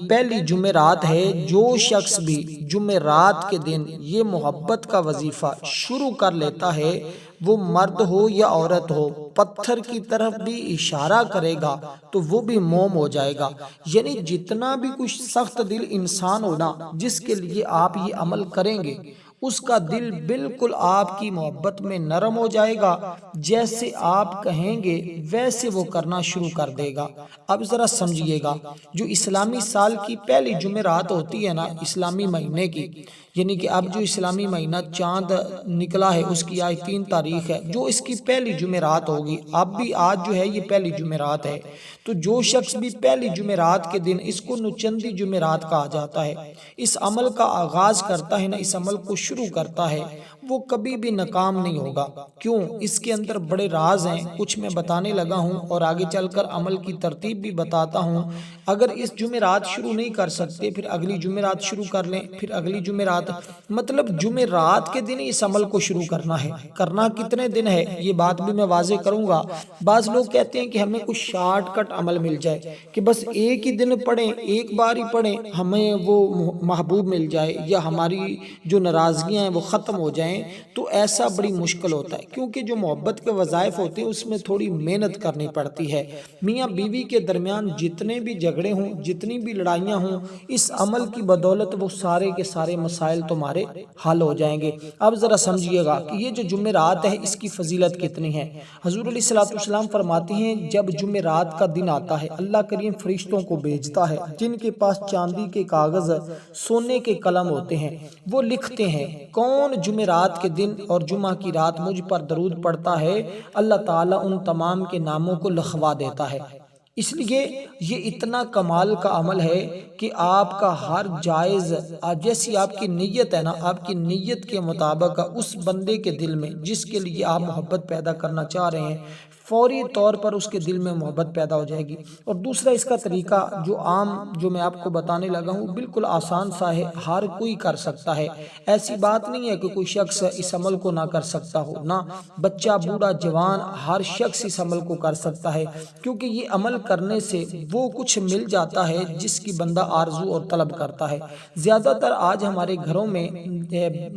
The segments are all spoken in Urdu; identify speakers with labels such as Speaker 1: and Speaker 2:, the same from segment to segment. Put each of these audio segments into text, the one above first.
Speaker 1: پہلی جمعرات ہے، جو شخص بھی جمعرات کے دن یہ محبت کا وظیفہ شروع کر لیتا ہے، وہ مرد ہو یا عورت ہو، پتھر کی طرف بھی اشارہ کرے گا تو وہ بھی موم ہو جائے گا۔ یعنی جتنا بھی کچھ سخت دل انسان ہونا جس کے لیے آپ یہ عمل کریں گے، اس کا دل بالکل آپ کی محبت میں نرم ہو جائے گا، جیسے آپ کہیں گے ویسے وہ کرنا شروع کر دے گا۔ اب ذرا سمجھیے گا، جو اسلامی سال کی پہلی جمعرات ہوتی ہے نا، اسلامی مہینے کی، یعنی کہ اب جو اسلامی مہینہ چاند نکلا ہے اس کی آج 3 تاریخ ہے، جو اس کی پہلی جمعرات ہوگی، اب بھی آج جو ہے یہ پہلی جمعرات ہے، تو جو شخص بھی پہلی جمعرات کے دن، اس کو نچندی جمعرات کہا جاتا ہے، اس عمل کا آغاز کرتا ہے نا، اس عمل کو شروع کرتا ہے، وہ کبھی بھی ناکام نہیں ہوگا۔ کیوں؟ اس کے اندر بڑے راز ہیں، کچھ میں بتانے لگا ہوں اور آگے چل کر عمل کی ترتیب بھی بتاتا ہوں۔ اگر اس جمعرات شروع نہیں کر سکتے، پھر اگلی جمعرات شروع کر لیں، پھر اگلی جمعرات، مطلب جمعرات کے دن اس عمل کو شروع کرنا ہے۔ کرنا کتنے دن ہے یہ بات بھی میں واضح کروں گا۔ بعض لوگ کہتے ہیں کہ ہمیں کچھ شارٹ کٹ عمل مل جائے کہ بس ایک ہی دن پڑھیں، ایک بار ہی پڑھیں، ہمیں وہ محبوب مل جائے یا ہماری جو ناراضگیاں ہیں وہ ختم ہو جائیں، تو ایسا بڑی مشکل ہوتا ہے، کیونکہ جو محبت کے وظائف ہوتے ہیں اس میں تھوڑی محنت کرنی پڑتی ہے۔ میاں بیوی کے درمیان جتنے بھی جھگڑے ہوں، جتنی بھی لڑائیاں ہوں، اس عمل کی بدولت وہ سارے کے سارے مسائل تمہارے حل ہو جائیں گے۔ اب ذرا سمجھیے گا کہ یہ جو جمعرات ہے اس کی فضیلت کتنی ہے۔ حضور علیہ الصلوۃ والسلام فرماتے ہیں، جب جمعرات کا دن آتا ہے، اللہ کریم فرشتوں کو بھیجتا ہے جن کے پاس چاندی کے کاغذ، سونے کے قلم ہوتے ہیں، وہ لکھتے ہیں کون جمعرات کے دن اور جمعہ کی رات مجھ پر درود پڑھتا ہے، اللہ تعالیٰ ان تمام کے ناموں کو لکھوا دیتا ہے۔ اس لیے یہ اتنا کمال کا عمل ہے کہ آپ کا ہر جائز، جیسی آپ کی نیت ہے نا، آپ کی نیت کے مطابق اس بندے کے دل میں جس کے لیے آپ محبت پیدا کرنا چاہ رہے ہیں، فوری طور پر اس کے دل میں محبت پیدا ہو جائے گی۔ اور دوسرا اس کا طریقہ جو عام، جو میں آپ کو بتانے لگا ہوں، بالکل آسان سا ہے، ہر کوئی کر سکتا ہے۔ ایسی بات نہیں ہے کہ کوئی شخص اس عمل کو نہ کر سکتا ہو، نہ بچہ، بوڑھا، جوان، ہر شخص اس عمل کو کر سکتا ہے، کیونکہ یہ عمل کرنے سے وہ کچھ مل جاتا ہے جس کی بندہ آرزو اور طلب کرتا ہے۔ زیادہ تر آج ہمارے گھروں میں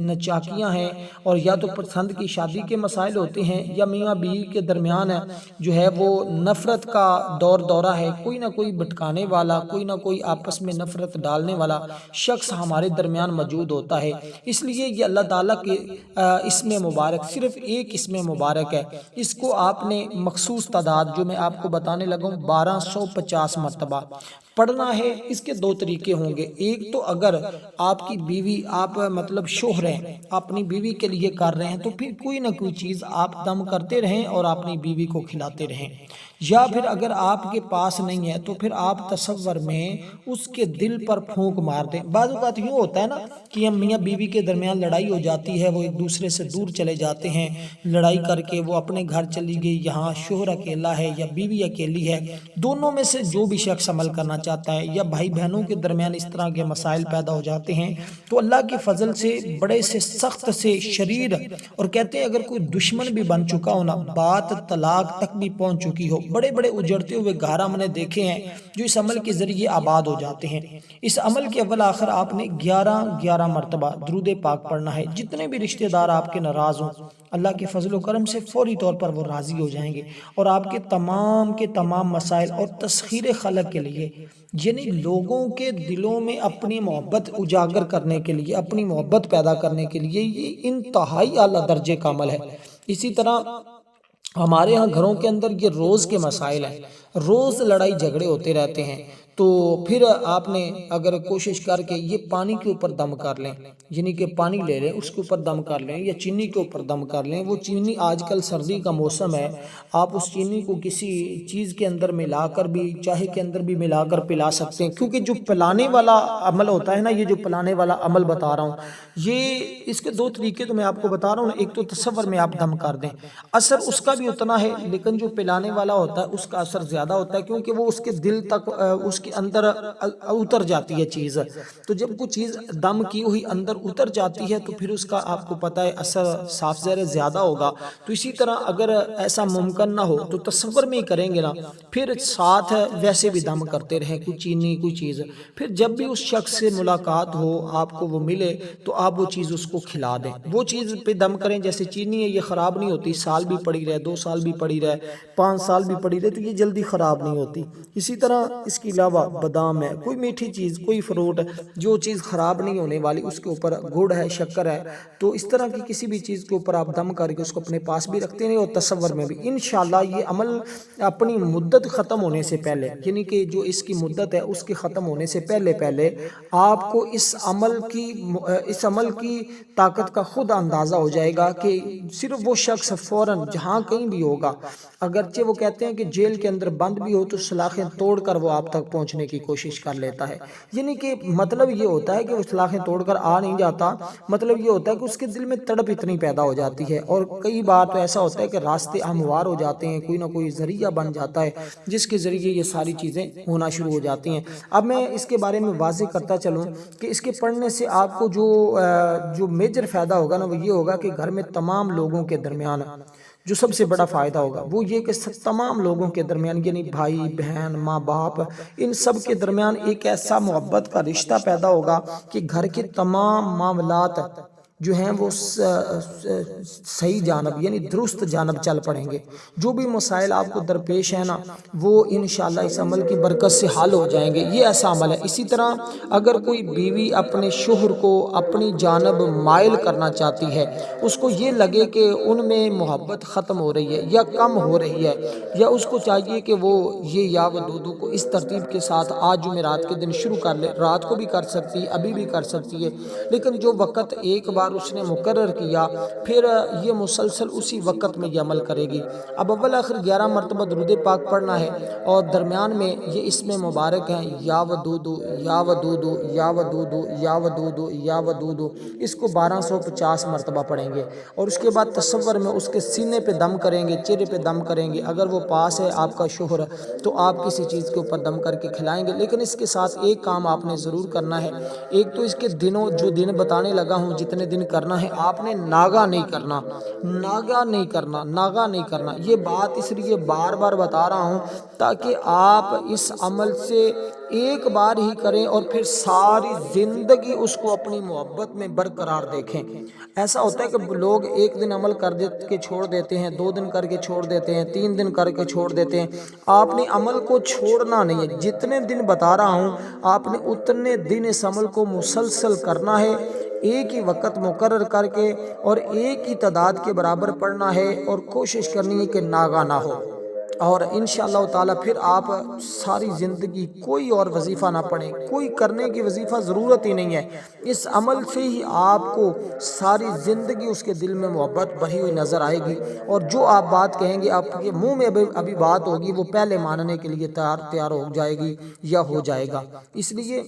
Speaker 1: نچاکیاں ہیں، اور یا تو پسند کی شادی کے مسائل ہوتے ہیں، یا میاں بیوی کے درمیان جو ہے وہ نفرت کا دورہ ہے، کوئی نہ کوئی بھٹکانے والا، کوئی نہ کوئی آپس میں نفرت ڈالنے والا شخص ہمارے درمیان موجود ہوتا ہے۔ اس لیے یہ اللہ تعالیٰ کے اسم مبارک، صرف ایک اسم مبارک ہے، اس کو آپ نے مخصوص تعداد جو میں آپ کو بتانے لگا ہوں 1250 مرتبہ پڑھنا ہے۔ اس کے 2 طریقے ہوں گے، ایک تو اگر آپ کی بیوی، آپ مطلب شوہر ہیں، اپنی بیوی کے لیے کر رہے ہیں، تو پھر کوئی نہ کوئی چیز آپ دم کرتے رہیں اور اپنی بیوی کو کھلاتے رہیں، یا پھر اگر آپ کے پاس نہیں ہے تو پھر آپ تصور میں اس کے دل پر پھونک مار دیں۔ بعض اوقات یوں ہوتا ہے نا کہ ہم میاں بیوی کے درمیان لڑائی ہو جاتی ہے، وہ ایک دوسرے سے دور چلے جاتے ہیں، لڑائی کر کے وہ اپنے گھر چلی گئی، یہاں شوہر اکیلا ہے یا بیوی اکیلی ہے، دونوں میں سے جو بھی شخص عمل کرنا چاہتا ہے، یا بھائی بہنوں کے درمیان اس طرح کے مسائل پیدا ہو جاتے ہیں، تو اللہ کے فضل سے بڑے سے سخت سے شریر، اور کہتے ہیں اگر کوئی دشمن بھی بن چکا ہو نا، بات طلاق تک بھی پہنچ چکی ہو، بڑے بڑے اجڑتے ہوئے گھر ہم نے دیکھے ہیں جو اس عمل کے ذریعے آباد ہو جاتے ہیں۔ اس عمل کے اول آخر آپ نے 11 مرتبہ درود پاک پڑھنا ہے۔ جتنے بھی رشتہ دار آپ کے ناراض ہوں، اللہ کے فضل و کرم سے فوری طور پر وہ راضی ہو جائیں گے، اور آپ کے تمام مسائل اور تسخیر خلق کے لیے، یعنی لوگوں کے دلوں میں اپنی محبت اجاگر کرنے کے لیے، اپنی محبت پیدا کرنے کے لیے، یہ انتہائی اعلیٰ درجے کا عمل ہے۔ اسی طرح ہمارے ہاں گھروں کے اندر یہ روز کے مسائل ہیں، روز لڑائی جھگڑے ہوتے رہتے ہیں، تو پھر آپ نے اگر کوشش کر کے یہ پانی کے اوپر دم کر لیں، یعنی کہ پانی لے لیں، اس کے اوپر دم کر لیں، یا چینی کے اوپر دم کر لیں۔ وہ چینی، آج کل سردی کا موسم ہے، آپ اس چینی کو کسی چیز کے اندر ملا کر بھی، چائے کے اندر بھی ملا کر پلا سکتے ہیں، کیونکہ جو پلانے والا عمل ہوتا ہے نا، یہ جو پلانے والا عمل بتا رہا ہوں، یہ اس کے 2 طریقے تو میں آپ کو بتا رہا ہوں۔ ایک تو تصور میں آپ دم کر دیں، اثر اس کا بھی اتنا ہے، لیکن جو پلانے والا ہوتا ہے اس کا اثر زیادہ ہوتا ہے، کیونکہ وہ اس کے دل تک، اس کے کے اندر اتر جاتی ہے چیز. تو جب کوئی چیز دم کی ہوئی اندر اتر جاتی ہے تو پھر اس کا آپ کو پتہ ہے اثر صاف ظاہر زیادہ ہوگا. تو اسی طرح اگر ایسا ممکن نہ ہو تو تصور میں ہی کریں گے نا, پھر ساتھ ویسے بھی دم کرتے رہیں, کوئی چینی کوئی چیز, پھر جب بھی اس شخص سے ملاقات ہو, آپ کو وہ ملے, تو آپ وہ چیز اس کو کھلا دیں. وہ چیز پہ دم کریں, جیسے چینی ہے یہ خراب نہیں ہوتی, سال بھی پڑی رہے, 2 سال بھی پڑی رہے, 5 سال بھی پڑی رہے, تو یہ جلدی خراب نہیں ہوتی. اسی طرح اس کے علاوہ بادام ہے, کوئی میٹھی چیز, کوئی فروٹ, جو چیز خراب نہیں ہونے والی, اس کے اوپر گڑ ہے, شکر ہے, تو اس طرح کی کسی بھی چیز کے اوپر آپ دم کر کے اس کو اپنے پاس بھی رکھتے ہیں. اور تصور میں بھی انشاءاللہ یہ عمل اپنی مدت ختم ہونے سے پہلے, یعنی کہ جو اس کی مدت ہے اس کے ختم ہونے سے پہلے آپ کو اس عمل کی طاقت کا خود اندازہ ہو جائے گا کہ صرف وہ شخص فوراً جہاں کہیں بھی ہوگا, اگرچہ وہ کہتے ہیں کہ جیل کے اندر بند بھی ہو تو سلاخیں توڑ کر وہ آپ تک پہنچنے کی کوشش کر لیتا ہے. یعنی کہ مطلب یہ ہوتا ہے کہ وہ سلاخیں توڑ کر آ نہیں جاتا, مطلب یہ ہوتا ہے کہ اس کے دل میں تڑپ اتنی پیدا ہو جاتی ہے. اور کئی بار تو ایسا ہوتا ہے کہ راستے ہموار ہو جاتے ہیں, کوئی نہ کوئی ذریعہ بن جاتا ہے جس کے ذریعے یہ ساری چیزیں ہونا شروع ہو جاتی ہیں. اب میں اس کے بارے میں واضح کرتا چلوں کہ اس کے پڑھنے سے آپ کو جو میجر فائدہ ہوگا نا, وہ یہ ہوگا کہ گھر میں تمام لوگوں کے درمیان جو سب سے بڑا فائدہ ہوگا وہ یہ کہ تمام لوگوں کے درمیان, یعنی بھائی بہن, ماں باپ, ان سب کے درمیان ایک ایسا محبت کا رشتہ پیدا ہوگا کہ گھر کے تمام معاملات جو ہیں وہ صحیح جانب یعنی درست جانب چل پڑیں گے. جو بھی مسائل آپ کو درپیش ہیں نا, وہ انشاءاللہ اس عمل کی برکت سے حل ہو جائیں گے. یہ ایسا عمل ہے. اسی طرح اگر کوئی بیوی اپنے شوہر کو اپنی جانب مائل کرنا چاہتی ہے, اس کو یہ لگے کہ ان میں محبت ختم ہو رہی ہے یا کم ہو رہی ہے, یا اس کو چاہیے کہ وہ یہ یا ودودو کو اس ترتیب کے ساتھ آج جمعرات کے دن شروع کر لے, رات کو بھی کر سکتی, ابھی بھی کر سکتی ہے, لیکن جو وقت ایک بار اس نے مقرر کیا پھر یہ مسلسل اسی وقت میں یہ عمل کرے گی. اب اول آخر 11 مرتبہ درود پاک پڑھنا ہے, اور درمیان میں یہ اسم مبارک ہیں یا ودودو یا ودودو یا ودودو یا ودودو یا ودودو, اس کو 1250 مرتبہ پڑھیں گے. اور اس کے بعد تصور میں اس کے سینے پہ دم کریں گے, چہرے پہ دم کریں گے. اگر وہ پاس ہے آپ کا شوہر تو آپ کسی چیز کے اوپر دم کر کے کھلائیں گے, لیکن اس کے ساتھ ایک کام آپ نے ضرور کرنا ہے. ایک تو اس کے دنوں جو دن بتانے لگا ہوں جتنے دن کرنا ہے, آپ نے ناگا نہیں کرنا, ناگا نہیں کرنا, ناگا نہیں کرنا. یہ بات اس لیے بار بار بتا رہا ہوں تاکہ آپ اس عمل سے ایک بار ہی کریں اور پھر ساری زندگی اس کو اپنی محبت میں برقرار دیکھیں. ایسا ہوتا ہے کہ لوگ ایک دن عمل کر کے چھوڑ دیتے ہیں, 2 دن کر کے چھوڑ دیتے ہیں, 3 دن کر کے چھوڑ دیتے ہیں. آپ نے عمل کو چھوڑنا نہیں ہے. جتنے دن بتا رہا ہوں آپ نے اتنے دن اس عمل کو مسلسل کرنا ہے, ایک ہی وقت مقرر کر کے اور ایک ہی تعداد کے برابر پڑھنا ہے, اور کوشش کرنی ہے کہ ناگا نہ ہو. اور انشاءاللہ تعالی پھر آپ ساری زندگی کوئی اور وظیفہ نہ پڑھیں, کوئی کرنے کی وظیفہ ضرورت ہی نہیں ہے. اس عمل سے ہی آپ کو ساری زندگی اس کے دل میں محبت بڑھی ہوئی نظر آئے گی, اور جو آپ بات کہیں گے آپ کے منہ میں ابھی بات ہوگی وہ پہلے ماننے کے لیے تیار ہو جائے گی یا ہو جائے گا. اس لیے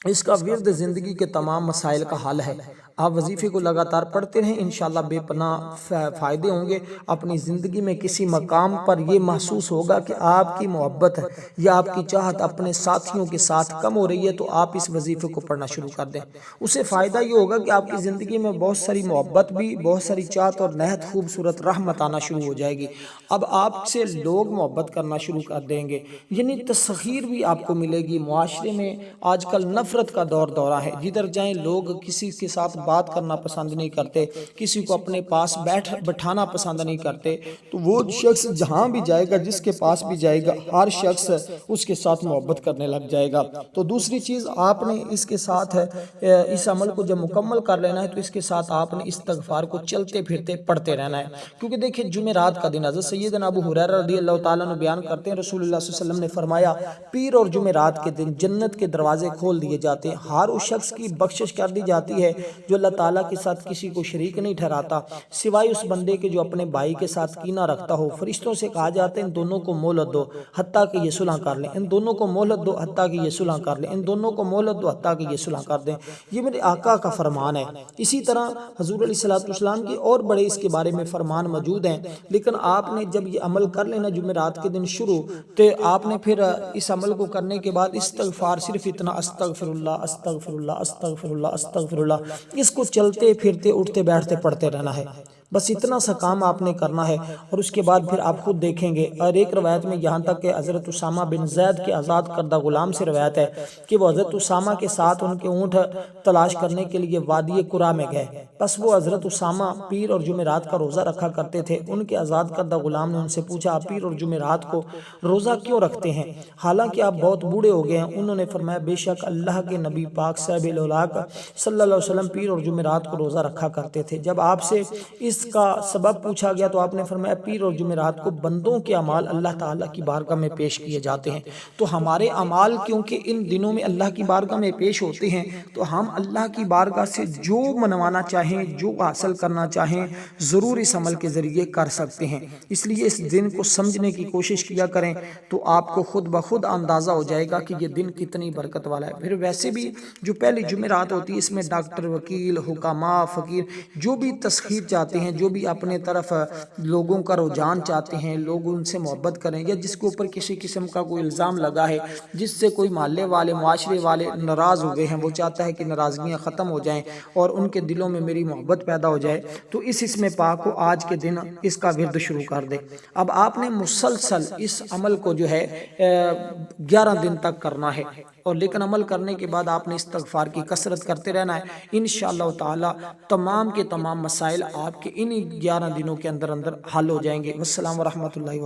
Speaker 1: اس کا ورد زندگی کے تمام مسائل کا حل ہے. آپ وظیفے کو لگاتار پڑھتے رہیں, انشاءاللہ بے پناہ فائدے ہوں گے. اپنی زندگی میں کسی مقام پر یہ محسوس ہوگا کہ آپ کی محبت یا آپ کی چاہت اپنے ساتھیوں کے ساتھ کم ہو رہی ہے, تو آپ اس وظیفے کو پڑھنا شروع کر دیں. اسے فائدہ یہ ہوگا کہ آپ کی زندگی میں بہت ساری محبت بھی, بہت ساری چاہت اور نہایت خوبصورت رحمت آنا شروع ہو جائے گی. اب آپ سے لوگ محبت کرنا شروع کر دیں گے, یعنی تسخیر بھی آپ کو ملے گی. معاشرے میں آج کل نفرت کا دورہ ہے, جدھر جائیں لوگ کسی کے ساتھ بات کرنا پسند نہیں کرتے, کسی کو اپنے پاس بٹھانا پسند نہیں کرتے. تو وہ شخص جہاں بھی جائے گا, جس کے پاس بھی جائے گا, ہر شخص اس کے ساتھ محبت کرنے لگ جائے گا. تو دوسری چیز آپ نے اس کے ساتھ اس عمل کو جب مکمل کر لینا ہے, تو اس کے ساتھ آپ نے استغفار کو چلتے پھرتے پڑھتے رہنا ہے. کیونکہ دیکھیں جمعرات کا دن, حضرت سیدنا ابو ہریرہ رضی اللہ تعالیٰ عنہ بیان کرتے ہیں, رسول اللہ صلی اللہ علیہ وسلم نے فرمایا پیر اور جمعرات کے دن جنت کے دروازے کھول دیے دیے جاتے ہیں۔ ہر اس شخص کی بخشش کر دی جاتی ہے جو اللہ تعالیٰ کے ساتھ کسی کو شریک نہیں ٹھہراتا سوائے اس بندے کے جو اپنے بھائی کے ساتھ کینہ رکھتا ہو۔ فرشتوں سے کہا جاتا ہے ان دونوں کو مہلت دو حتیٰ کہ یہ صلح کر لیں، ان دونوں کو مہلت دو حتیٰ کہ یہ صلح کر لیں، ان دونوں کو مہلت دو حتیٰ کہ یہ صلح کر دیں۔ یہ میرے آقا کا فرمان ہے۔ اسی طرح حضور علیہ السلام کی اور بڑے اس کے بارے میں فرمان موجود ہیں، لیکن آپ نے جب یہ عمل کر لینا جمعرات کے دن شروع، تو آپ نے پھر اس عمل کو کرنے کے بعد استغفار صرف اتنا استغفر اللہ استغفر اللہ استغفر اللہ استغفر اللہ، اس کو چلتے پھرتے اٹھتے بیٹھتے پڑھتے رہنا ہے۔ بس اتنا سا کام آپ نے کرنا ہے، اور اس کے بعد پھر آپ خود دیکھیں گے۔ اور ایک روایت میں یہاں تک کہ حضرت اسامہ بن زید کے آزاد کردہ غلام سے روایت ہے کہ وہ حضرت اسامہ کے ساتھ ان کے اونٹ تلاش کرنے کے لیے وادی قرا میں گئے۔ بس وہ حضرت اسامہ پیر اور جمعرات کا روزہ رکھا کرتے تھے۔ ان کے آزاد کردہ غلام نے ان سے پوچھا آپ پیر اور جمعرات کو روزہ کیوں رکھتے ہیں حالانکہ آپ بہت بوڑھے ہو گئے ہیں؟ انہوں نے فرمایا بے شک اللہ کے نبی پاک صاحب الاولاق صلی اللہ علیہ وسلم پیر اور جمعرات کو روزہ رکھا کرتے تھے۔ جب آپ سے اس کا سبب پوچھا گیا تو آپ نے فرمایا پیر اور جمعرات کو بندوں کے اعمال اللہ تعالیٰ کی بارگاہ میں پیش کیے جاتے ہیں، تو ہمارے اعمال کیونکہ ان دنوں میں اللہ کی بارگاہ میں پیش ہوتے ہیں، تو ہم اللہ کی بارگاہ سے جو منوانا چاہیں، جو حاصل کرنا چاہیں، ضرور اس عمل کے ذریعے کر سکتے ہیں۔ اس لیے اس دن کو سمجھنے کی کوشش کیا کریں تو آپ کو خود بخود اندازہ ہو جائے گا کہ یہ دن کتنی برکت والا ہے۔ پھر ویسے بھی جو پہلی جمعرات ہوتی ہے اس میں ڈاکٹر، وکیل، حکامہ، فقیر جو بھی تسخیر چاہتے ہیں، جو بھی اپنے طرف لوگوں کا رجحان چاہتے ہیں، لوگ ان سے محبت کریں، یا جس کے اوپر کسی قسم کا کوئی الزام لگا ہے، جس سے کوئی محلے والے معاشرے والے ناراض ہوئے ہیں، وہ چاہتا ہے کہ ناراضگیاں ختم ہو جائیں اور ان کے دلوں میں میری محبت پیدا ہو جائے، تو اس اسم پاک کو آج کے دن اس کا ورد شروع کر دے۔ اب آپ نے مسلسل اس عمل کو جو ہے 11 دن تک کرنا ہے، اور لیکن عمل کرنے کے بعد آپ نے استغفار کی کثرت کرتے رہنا ہے۔ انشاءاللہ تعالی تمام کے تمام مسائل آپ کے انہی 11 دنوں کے اندر حل ہو جائیں گے۔ والسلام ورحمۃ اللہ